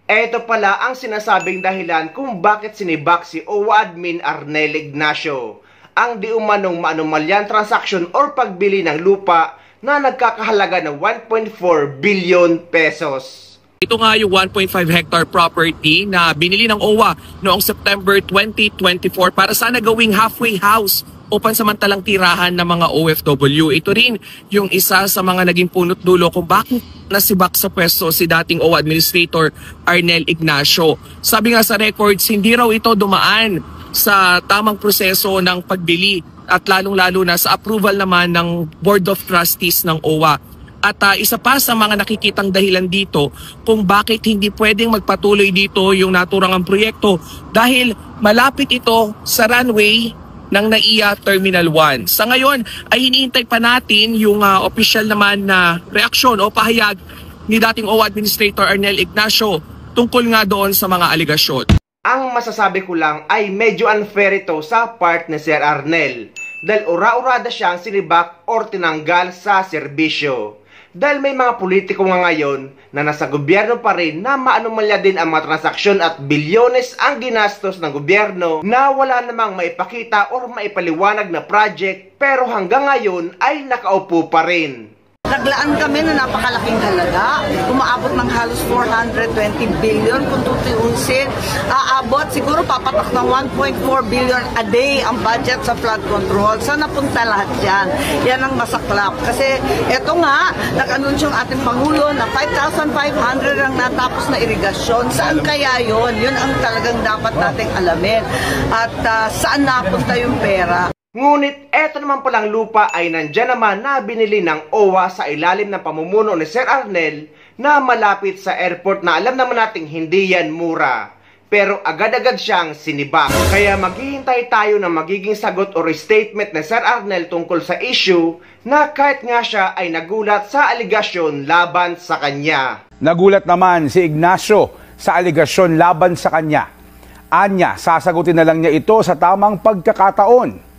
Ito pala ang sinasabing dahilan kung bakit sinibak si OWA Admin Arnel Ignacio. Ang di umanong maanumalyang transaction or pagbili ng lupa na nagkakahalaga ng 1.4 billion pesos. Ito nga yung 1.5 hectare property na binili ng OWA noong September 2024 para sana gawing halfway house o pansamantalang tirahan ng mga OFW. Ito rin yung isa sa mga naging punot dulo kung bakit nasibak sa pwesto si dating OWA Administrator Arnel Ignacio. Sabi nga sa records, hindi raw ito dumaan sa tamang proseso ng pagbili at lalong-lalo na sa approval naman ng Board of Trustees ng OWA. At isa pa sa mga nakikitang dahilan dito kung bakit hindi pwedeng magpatuloy dito yung naturangang proyekto dahil malapit ito sa runway ng NAIA Terminal 1. Sa ngayon ay hinihintay pa natin yung official naman na reaksyon o pahayag ni dating OWA Administrator Arnel Ignacio tungkol nga doon sa mga aligasyon. Ang masasabi ko lang ay medyo unfair ito sa part ni Sir Arnel dahil ura-urada siyang sinibak or tinanggal sa serbisyo. Dahil may mga politiko nga ngayon na nasa gobyerno pa rin na maanumalya din ang mga transaksyon at bilyones ang ginastos ng gobyerno na wala namang maipakita or maipaliwanag na project pero hanggang ngayon ay nakaupo pa rin. Naglaan kami na napakalaking halaga, umaabot ng halos 420 billion kung tutuusin. Aabot, siguro papatak ng 1.4 billion a day ang budget sa flood control. Saan napunta lahat yan? Yan ang masaklap. Kasi eto nga, nag-anunsyo ang ating Pangulo na 5,500 ang natapos na irigasyon. Saan kaya yon? Yun ang talagang dapat nating alamin. At saan napunta yung pera? Ngunit eto naman palang lupa ay nandyan naman na binili ng OWA sa ilalim ng pamumuno ni Sir Arnel na malapit sa airport na alam naman nating hindi yan mura. Pero agad-agad siyang sinibak. Kaya maghihintay tayo ng magiging sagot o statement ni Sir Arnel tungkol sa issue na kahit nga siya ay nagulat sa aligasyon laban sa kanya. Nagulat naman si Ignacio sa aligasyon laban sa kanya. Anya, sasagutin na lang niya ito sa tamang pagkakataon.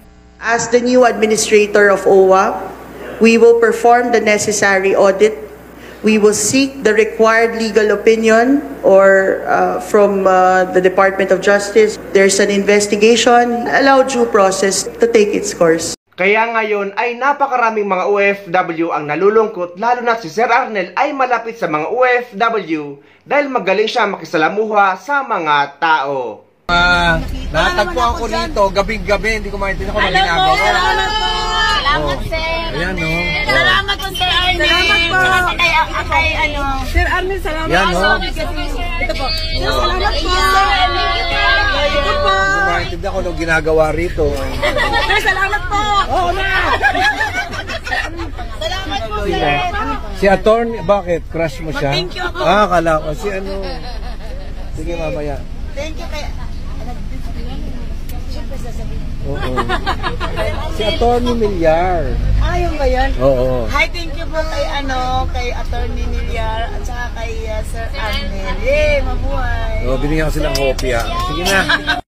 As the new administrator of OWA, we will perform the necessary audit. We will seek the required legal opinion or from the Department of Justice. There's an investigation. Allow due process to take its course. Kaya ngayon ay napakaraming mga OFW ang nalulungkot lalo na si Sir Arnel ay malapit sa mga OFW dahil magaling siya makisalamuha sa mga tao. Natagpuan ko rito, gabing-gabi, hindi ko maintindihan kung ano ginagawa. Salamat po! Salamat, sir! Ayan, no? Salamat po, Sir Arnel! Salamat po! Kay ano? Sir Arnel, salamat Ayan, no? Ito po. Salamat po, Sir Arnel! Ito po. Hindi ko maintindihan kung ano ginagawa rito. Sir, salamat po! Oo na! Salamat po, sir! Si Attorney, bakit? Crush mo siya? Thank you ako. Kala ko. Si ano? Sige, mamaya. Thank you kay... Oo. Si Attorney Milyar. Yung ba yan? Oo. Hi, thank you po kay Attorney Milyar at saka kay Sir Arnel. Mabuhay! Binigyan ko silang kopya. Sige na.